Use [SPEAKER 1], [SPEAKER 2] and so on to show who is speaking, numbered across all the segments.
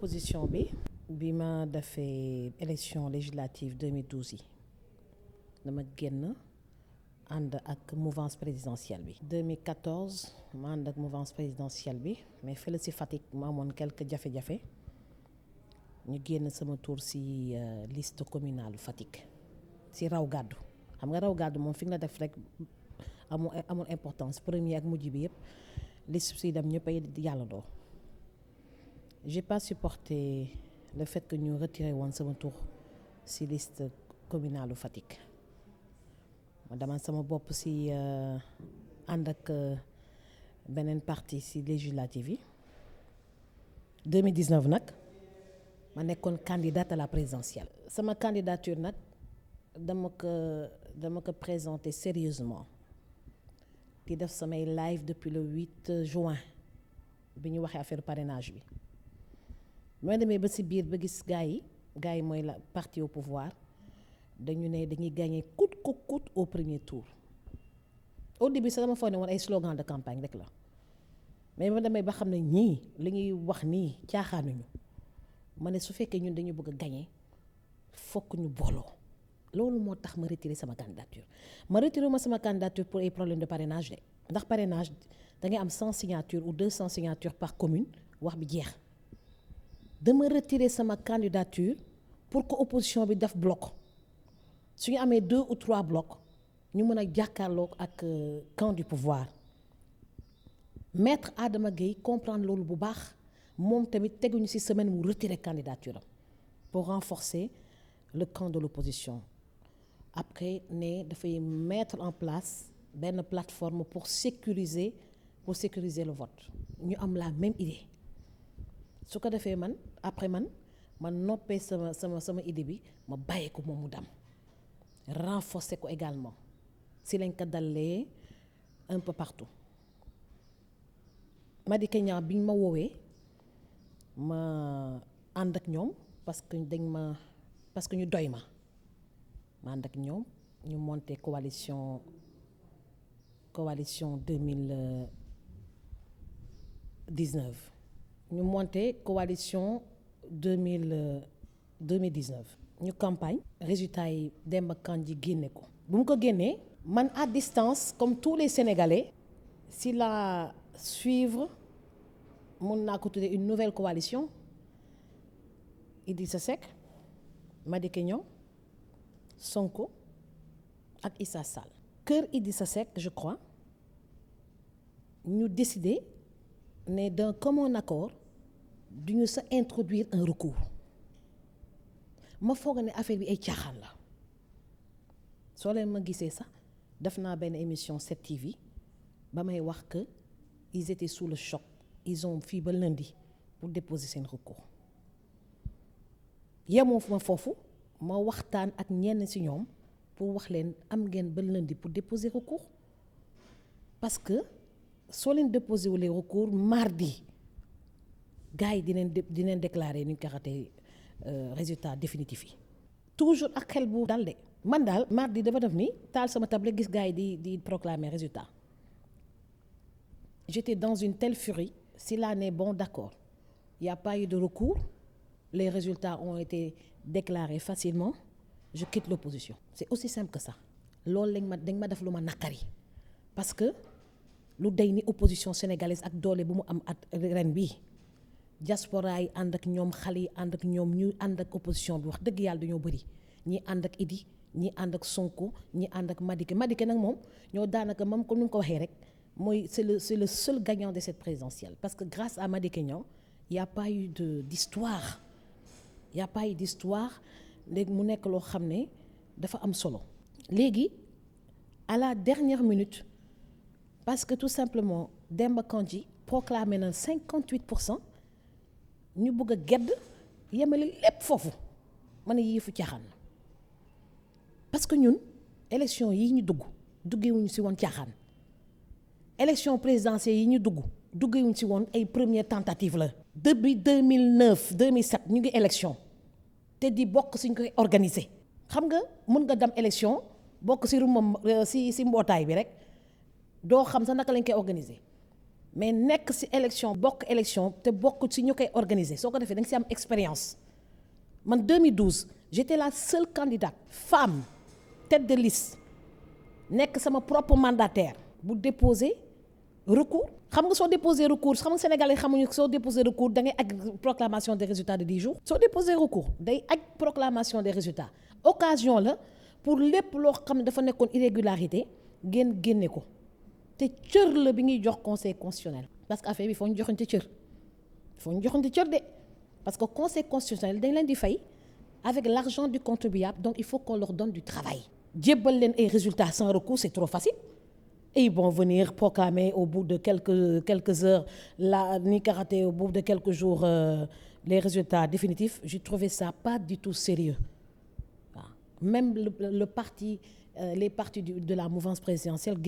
[SPEAKER 1] opposition bi ma defee élection législative 2012 yi dama génn ànd ak mouvance présidentielle bi 2014 ma ànd ak mouvance présidentielle bi mais fële si Fatick ma amoon quelques jafe-jafe ñu génn sama tour si liste communale Fatick si raw gàddu xam nga raw gàddu moom fi nga def rek amul importance premier ak mujj bi yëpp liste si dem ñëpp ay yàllandoo. J'ai pas supporté le fait que ñu retiré woon sama tour si liste communale Fatick ma dama sama bopp si ànd ak beneen parti si législative yi 2019 nag ma nekkoon candidate à la présidentielle. sama candidature nag dama ko présenter sérieusement di def samay live depuis le 8 juin bi ñu waxee affaire parrainage bi. mooy demee ba si biir ba gis gars yi mooy la parti au pouvoir dañu ne dañuy gagner coûte que coûte au premier tour au début sax dama foog ne woon ay slogan de campagne rek la mais ma demee ba xam ne ñii li ñuy wax nii caaxaanuñu ma ne su fekkee ñun dañu bëgg a gagner fokk ñu booloo loolu moo tax ma retiré sama candidature sama candidature pour ay problème de parrainage de ndax parrainage da ngay am 100 signatures ou 200 signatures par commune wax bi jeex. dama retirer sama candidature pour que opposition bi def bloc su ñu amee 2 ou 3 blocs ñu mën a jàkkaarloo ak camp du pouvoir maître Adama Gueye comprendre loolu bu baax moom tamit teguñu ci semaine mu retirer candidature am pour renforcer le camp de l'opposition après ne dafay mettre en place benn plateforme pour sécuriser le vote ñu am la même idée. su ko defee man après man noppee sama idée bi ma bàyyi ko moom mu dem renforcer ko également si lañ ko dalee un peu partout Madické Niang biñ ma woowee ma ànd ak ñoom parce que ñu doy ma ànd ak ñoom ñu monter coalition 2019 ñu monté coalition 2019 ñu campagne résultat yi Demba Kandji génne ko bu mu ko génnee man à distance comme tous les Sénégalais si la suivre mun naa ko tuddee une nouvelle coalition Idrissa Seck Madické Niang Sonko ak Issa Sall kër Idrissa Seck je crois ñu décidé ne d'un commun accord duñu sa introduire un recours ma foog ne affaire bi ay caaxaan la soo leen ma gisee sax def naa benn émission 7TV ba may wax que ils étaient sous le choc ils ont fii ba lundi pour déposer seen recours yemoo ma foofu ma waxtaan ak ñenn ci ñoom pour wax leen am ngeen ba lundi pour déposer recours parce que soo leen déposer wu les recours mardi gars yi dinañ déclarer ni ñu ko xatee résultat définitif yi toujours ak xel bu dal de man daal mardi dafa def ni taal sama table gis gars yi di proclamer résultat j'étais dans une telle furie si laa ne bon d'accord il y a pas eu de recours les résultats ont été déclarés facilement je quitte l'opposition c'est aussi simple que ça loolu dañ ma def lu ma naqari parce que lu day ni opposition sénégalaise ak doole bu mu am at ren bii diaspora yi ànd ak ñoom xale yi ànd ak ñoom ñu ànd ak opposition bi wax dëgg yàlla dañoo bëri ñi ànd ak Idi ñi ànd ak Sonko ñi ànd ak Madické nag moom ñoo daanaka moom comme ni nga ko waxee rek mooy c'est le seul gagnant de cette présidentielle parce que grâce à Madické Niang y a pas eu d'histoire léegi mu nekk loo xam ne dafa am solo léegi à la dernière minute parce que tout simplement Demba Kandji proclamé na 58% ñu bëgg a gedd yemale lépp foofu ma ne yëfu caaxaan parce que ñun élection yi ñu duggewuñu ci woon caaxaan élection présidentielle yi ñu duggewuñu ci woon ay première tentative la depuis 2009 2007 ñu ngi élection te di bokk suñ koy organiser xam nga mën nga dem élection bokk ci rumam ci mbootaay bi rek doo xam sax naka lañ koy organiser mais nekk ci élection bokk élection te bokk ci ñu koy organiser soo ko defee da nga ci am expérience. Man 2012 j'étais la seule candidate femme tête de liste nekk sama propre mandataire bu déposer recours. xam nga soo déposer recours xam nga sénégalais xamuñu soo déposer recours da ngay ak proclamation des résultats de 10 jours. soo déposer recours day ak proclamation des résultats occasion la pour lépp loo xam ne dafa nekkoon irrégularité génne ko te cër la bi ñuy jox conseil constitutionnel. parce que affaire bi foo ñu joxante cër de parce que conseil constitutionnel dañ leen di fay avec l'argent du contribuable donc il faut qu'on leur donne du travail. jébbal leen ay résultats sans recours c'est trop facile. Et ils vont venir proclamer au bout de quelques heures, ni karaté, au bout de quelques jours, les résultats définitifs. J'ai trouvé ça pas du tout sérieux. Même le parti, les partis de la mouvance présidentielle,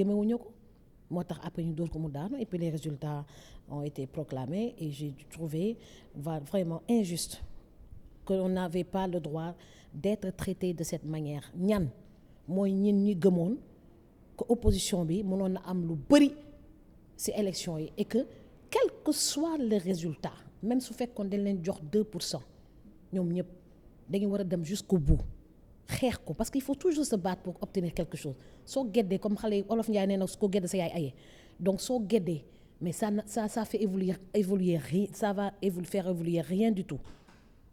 [SPEAKER 1] après ñu door ko mu daanu et puis les résultats ont été proclamés et j'ai trouvé vraiment injuste qu'on n'avait pas le droit d'être traité de cette manière. ñan mooy ñin ñi gëmoon que opposition bi mënoon na am lu bëri ci élection yi et que quel que soit le résultat même su fekkoon dañ leen jox 2% ñoom ñëpp dañu war a dem jusqu'au bout xeex ko parce qu'il faut toujours se battre pour obtenir quelque chose soo geddee comme xale yi olof Njaay nee na su ko gedde sa yaay aye donc soo geddee mais ça fait évoluer rien, ça va faire évoluer rien du tout,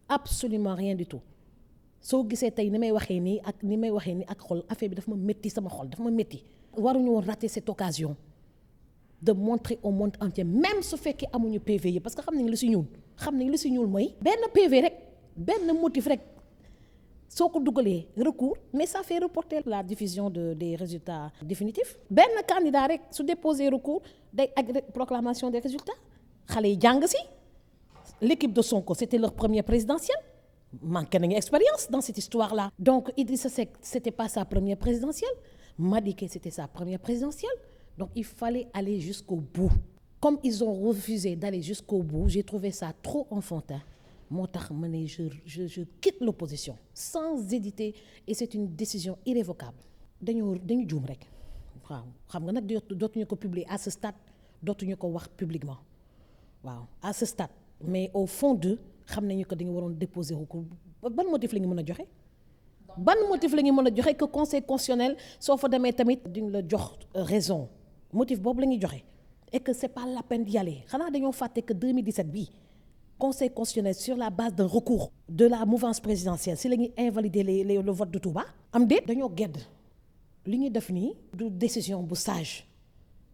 [SPEAKER 1] absolument rien du tout. soo gisee tey ni may waxee nii ak xol affaire bi dafa ma métti sama xol dafa ma métti. waruñu woon rater cette occasion de montrer au monde entier même su fekkee amuñu PV yi parce que xam nañ lu si ñuul mooy benn PV rek benn motif rek soo ko dugalee recours mais ça fait reporter la diffusion des résultats définitifs. benn candidat rek su déposer recours day ak proclamation des résultats xale yi jàng si l'équipe de Sonko c'était leur première présidentielle. manqué nañu expérience dans cette histoire-là. Donc Idrissa Seck c'était pas sa première présidentielle, Madické c'était sa première présidentielle, donc il fallait aller jusqu'au bout. Comme ils ont refusé d'aller jusqu'au bout, j'ai trouvé ça trop enfantin. moo tax ma ne je quitte l'opposition sans hésiter et c'est une décision irrévocable. dañu juum rek waaw xam nga nag dootuñu ko publier à ce stade, dootuñu ko wax publiquement waaw à ce stade, mais au fond d'eux xam nañu que dañu waroon déposer recours. ban motif la ñu mën a joxe que conseil constitutionnel soo fa demee tamit duñ la jox raison motif boobu la ñuy joxe et que c'est pas la peine d'y aller. xanaa dañoo fàtte que 2017 bii conseil constitutionnel sur la base d'un recours de la mouvance présidentielle si la ñuy invalider le vote de Touba am déet dañoo gedd li ñuy def nii du décision bu sage.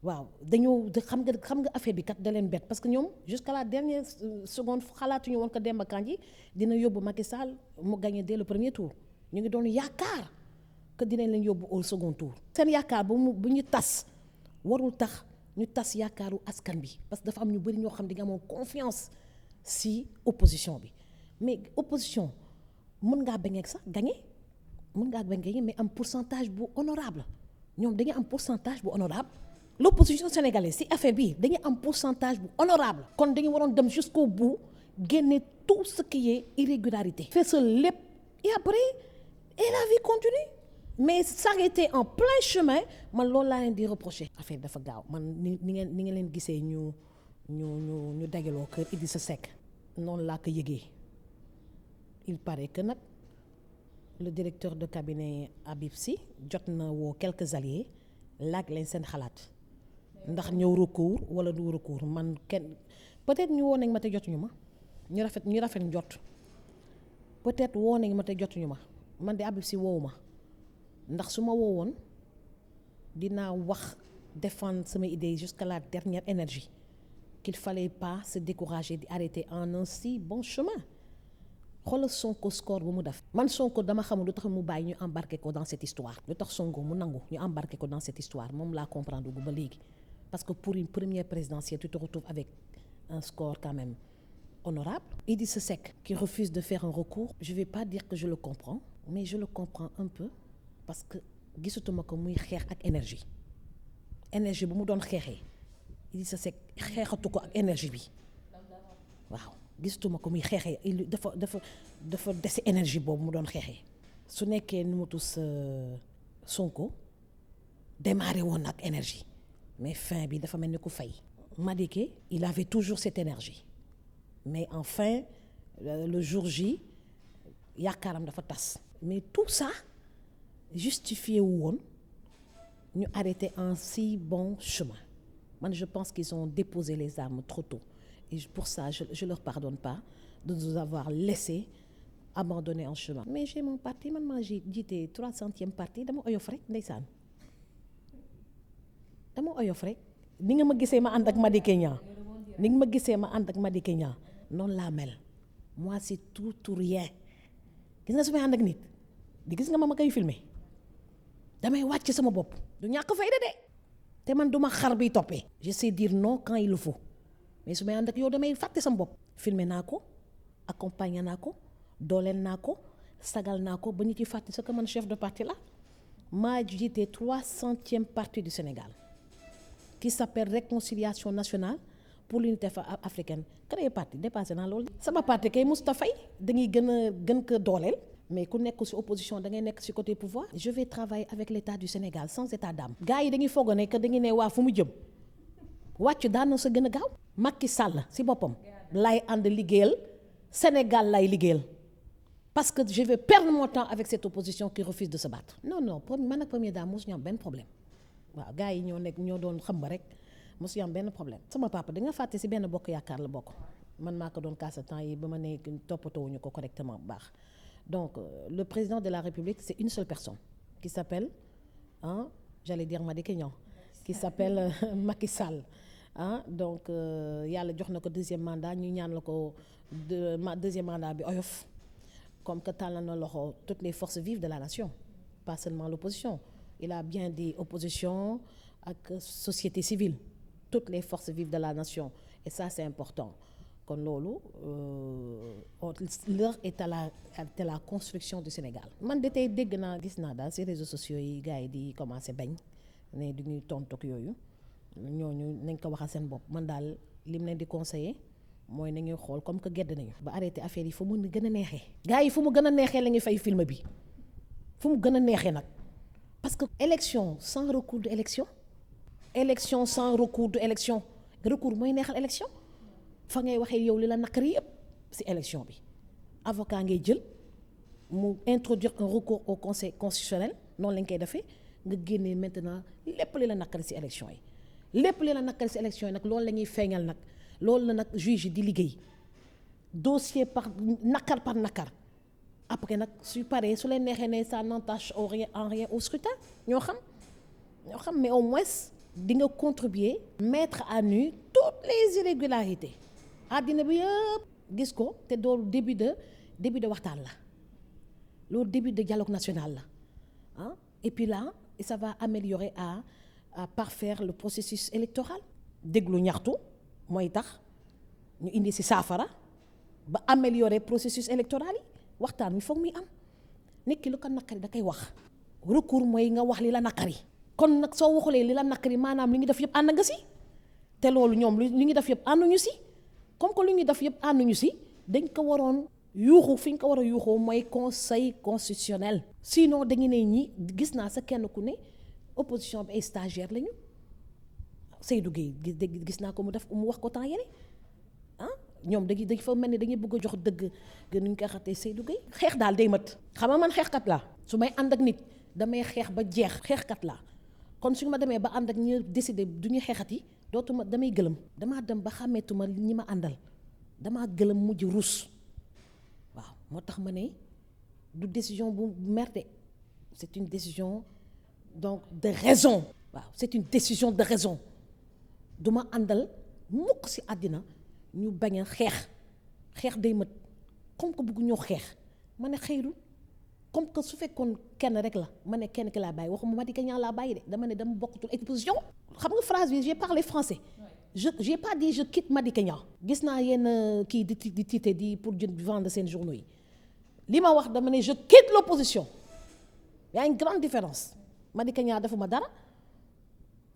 [SPEAKER 1] waaw dañoo xam nga affaire bi kat da leen bett parce que ñoom jusqu'à la dernière seconde xalaatuñu woon que Demba Kandji dina yóbbu Macky Sall mu gagné dès le premier tour. ñu ngi doon yaakaar que dinañ leen yóbbu au second tour. seen yaakaar bu ñu tas warul tax ñu tas yaakaaru askan bi parce que dafa am ñu bëri ñoo xam di nga amoon confiance ci opposition bi mais opposition mën ngaa bañ sax gagné mais am pourcentage bu honorable ñoom dañuy am pourcentage bu honorable l'opposition sénégalaise ci affaire bi dañuy am pourcentage bu honorable kon dañu waroon dem jusqu'au bout génne tout ce qui est irrégularité feesal lépp et après et la vie continue mais s'arrêter en plein chemin man loolu laa leen di reprocher. affaire dafa gaaw man ni ngeen leen gisee ñu dajaloo kër Idrissa Seck noonu laa ko yëgee. il paraît que nag le directeur de cabinet Habib Sy jot na woo quelques alliés laaj leen seen xalaat ndax ñëw recours wala du recours. man kenn peut-être ñu woo nañ ma te jotuñu ma ñu rafet njot peut-être woo nañ ma te jotuñu ma man de Habib Sy woowu ma ndax su ma woowoon dinaa wax défendre sama idée jusqu'à la dernière énergie qu'il fallait pas se décourager di arrêter en un si bon chemin. xoolal Sonko score bu mu def man Sonko dama xamul lu tax mu bàyyi ñu embarqué ko dans cette histoire lu tax Sonko mu nangu ñu embarqué ko dans cette histoire moom laa comprendre gu ba léegi parce que pour une première présidentielle tu te retrouves avec un score quand même honorable. Idrissa Seck qui refuse de faire un recours, je vais pas dire que je le comprends mais je le comprends un peu parce que gisatuma ko muy xeex ak énergie bu mu doon xeexee Idrissa Seck xeexatu ko ak énergie bi waaw gisatuma ko muy xeexee dafa dese énergie boobu mu doon xeexee. su nekkee nu mu tus Sonko démarré woon ak énergie mais fin bi dafa mel ni ku fay. Madické, il avait toujours cette énergie mais enfin le jour J yaakaaram dafa tas mais tout ça justifié wu woon ñu arrêté un si bon chemin man je pense qu'ils ont déposé les armes trop tôt et pour ça je leur pardonne pas de nous avoir laissé abandonner en chemin mais j'ai mon parti man maa jiite 300e parti dama oyof rek ndeysaan dama oyof rek ni nga ma gisee ma ànd ak Madické Niang ni nga ma gisee ma ànd ak Madické Niang noonu laa mel moi c'est tout ou rien gis nga su may ànd ak nit di gis nga ma koy filmer damay wàcc sama bopp du ñàkk fayda de te man duma xar biy toppee je sais dire non quand il le faut mais su may ànd ak yow damay fàtte sama bopp filmer naa ko accompagner naa ko dooleel naa ko sagal naa ko ba ñu ci fàtte ce que man chef de parti la maa jiite 300e parti du Sénégal qui s'appelle Réconciliation nationale pour l'unité africaine créé parti dépassé naa loolu sama parti kay Moustapha Faye dañuy gën ko dooleel mais ku nekk ci opposition da ngay nekk ci côté pouvoir je vais travailler avec l'État du Sénégal sans état d'âme gars yi dañuy foog ne que dañuy ne waa fu mu jëm wàcc daan na sa gën a gaaw Macky Sall ci boppam lay ànd liggéeyal Sénégal lay liggéeyal parce que je vais perdre mon temps avec cette opposition qui refuse de se battre non man ak première dame mosu ñu am benn problème waaw gars yi ñoo doon xam ba rek mosu ñu am benn problème sama papa da nga fàtte ci benn bokk yaakaar la bokk man maa ko doon kaasa temps yi ba ma ne toppatoowuñu ko correctement bu baax donc le président de la République c'est une seule personne qui s'appelle j'allais dire Madické Niang qui s'appelle Macky Sall donc yàlla jox na ko deuxième mandat ñu ñaan la ko deuxième mandat bi oyof comme que tàllal na loxo toutes les forces vives de la nation pas seulement l'opposition il a bien dit opposition ak société civile toutes les forces vives de la nation et ça c'est important kon loolu l'heure est à la construction du Sénégal man de tey dégg naa gis naa daal ci réseaux sociaux yi gars yi di commencer bañ ne du ñuy tontoog yooyu ñooñu nañ ko waxal seen bopp man daal lim leen di conseiller mooy nañuy xool comme que gedd nañu ba arrêté affaire yi fu mu gën a neexee gars yi fu mu gën a neexee la ñuy fay film bi fu mu gën a neexee nag parce que élection sans recours de élection sans recours de élection recours mooy neexal élection fa ngay waxee yow li la naqari yëpp ci élection bi avocat ngay jël mu introduire un recours au conseil constitutionnel noonu lañ koy defee nga génnee maintenant lépp li la naqari ci élection yi lépp li la naqari ci élection yi nag loolu la ñuy feeñal nag loolu la nag juge yi di liggéey dossier par nakar après nag su paree su leen neexee ne ça n'entache en rien au scrutin ñoo xam mais au moins di nga contribuer mettre à nu toutes les irrégularités àddina bi yëpp gis ko te doolu début de waxtaan la loolu début de dialogue national la et puis là ça va améliorer à parfaire le processus électoral déglu ñaxtu mooy tax ñu indi ci saafara ba améliorer processus électoral yi waxtaan wi foog muy am nit ki lu ko naqari da koy wax recours mooy nga wax li la naqari kon nag soo waxulee li la naqari maanaam li ngi def yëpp ànd nga ci te loolu ñoom li ngi def yëpp ànduñu ci comme que lu ñu def yëpp ànduñu ci dañ ko waroon yuuxu fi ñu ko war a yuuxoo mooy conseil constitutionnel sinon dañu ne ñi gis naa sa kenn ku ne opposition bi ay stagiaire lañu Seydou Gueye gis naa ko mu wax ko temps yële ñoom dañ fa mel ni dañuy bëgg a jox dëgg gën ñu koy xatee Seydou Gueye xeex daal day mat xam nga man xeexkat laa su may ànd ak nit damay xeex ba jeex xeexkat laa kon suñu ma demee ba ànd ak ñu décider du ñu xeexat yi dootuma damay gëlëm damaa dem ba xàmmeetuma ñi ma àndal damaa gëlëm mujj ruus waaw moo tax ma ne du décision bu merde c'est une décision donc de raison waaw c'est une décision de raison du ma àndal mukk ci àddina ñu bañ a xeex day mët comme que bëgg ñoo xeex ma ne xëyru comme que su fekkoon kenn rek la ma ne kenn ki laa bàyyi waxuma Madické Niang laa bàyyi de dama ne dama bokkatul exposition xam nga phrase bi j'ai parlé français j'ai pas dit je quitte Madické Niang gis naa yenn kii di titre di pour vendre seen journaux yi li ma wax dama ne je quitte l'opposition y a une grande différence Madické Niang defuma dara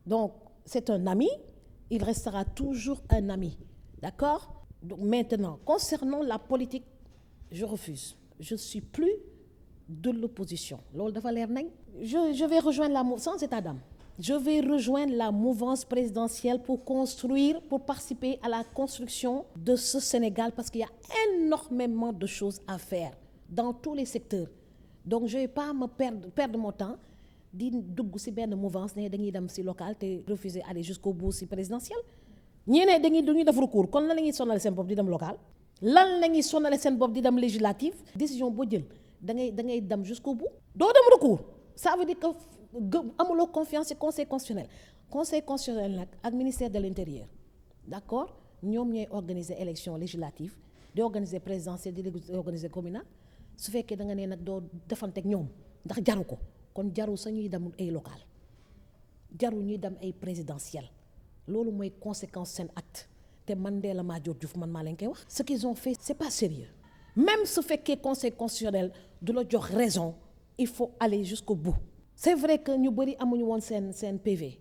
[SPEAKER 1] donc c'est un ami il restera toujours un ami d'accord donc maintenant concernant la politique je refuse je suis plus de l'opposition loolu dafa leer nañ je vais rejoindre la sans état d'âme je vais rejoindre la mouvance présidentielle pour participer à la construction de ce Sénégal parce qu'il y a énormément de choses à faire dans tous les secteurs. Donc je vais pas me perdre mon temps di dugg ci benn mouvance ne dañuy dem ci local te refuser aller jusqu'au bout ci présidentiel. ñii ne dañuy def recours kon lan la ñuy sonale seen bopp di dem local lan la ñuy sonale seen bopp di dem législative décision boo jël da ngay dem jusqu'au bout doo dem recours ça veut dire que amuloo confiance ci conseil constitutionnel nag ak ministère de l'intérieur d'accord ñoom ñooy organiser élection législative di organiser présidentielle di organiser communal su fekkee da nga ne nag doo defanteeg ñoom ndax jaru ko kon jaru sa ñuy dem ay local jaru ñuy dem ay présidentielle loolu mooy conséquence seen acte te Mandela Madior Diouf man maa leen koy wax. Ce qu'ils ont fait c'est pas sérieux même su fekkee conseil constitutionnel du la jox raison il faut aller jusqu'au bout. C'est vrai que ñu bëri amuñu woon seen PV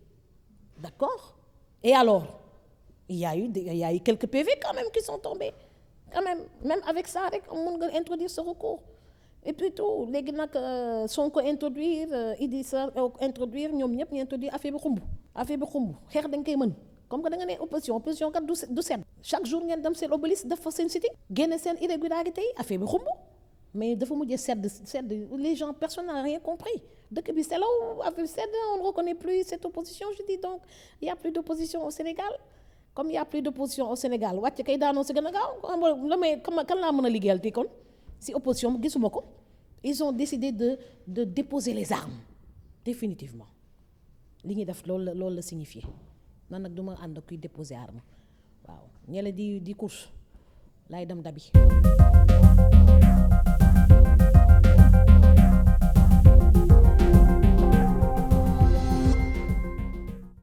[SPEAKER 1] d'accord et alors il y a eu quelques PV quand même qui sont tombés quand même avec ça rek mun nga introduire ce recours et puis tout léegi nag Sonko introduire Idrissa introduire ñoom ñëpp ñu introduire affaire bi xumb xeex dañ koy mën comme que da nga ne opposition kat du sedd chaque jour ngeen dem seen obélisque def fa seen sitting génne seen irrégularité yi affaire bi xumb mais dafa mujjee sedd les gens personne n'a rien compris dëkk bi selaw affaire bi sedd on ne reconnaît plus cette opposition je dis donc il y a plus d'opposition au Sénégal comme il y a plus d'opposition au Sénégal wàcc kay daanoo si gën a gaaw la may kan laa mën a liggéeyal ti kon si opposition gisuma ko ils ont décidé de déposer les armes définitivement li ñuy def loolu la signifié man nag du ma ànd kuy déposer arme waaw ñele di course laay dem dabi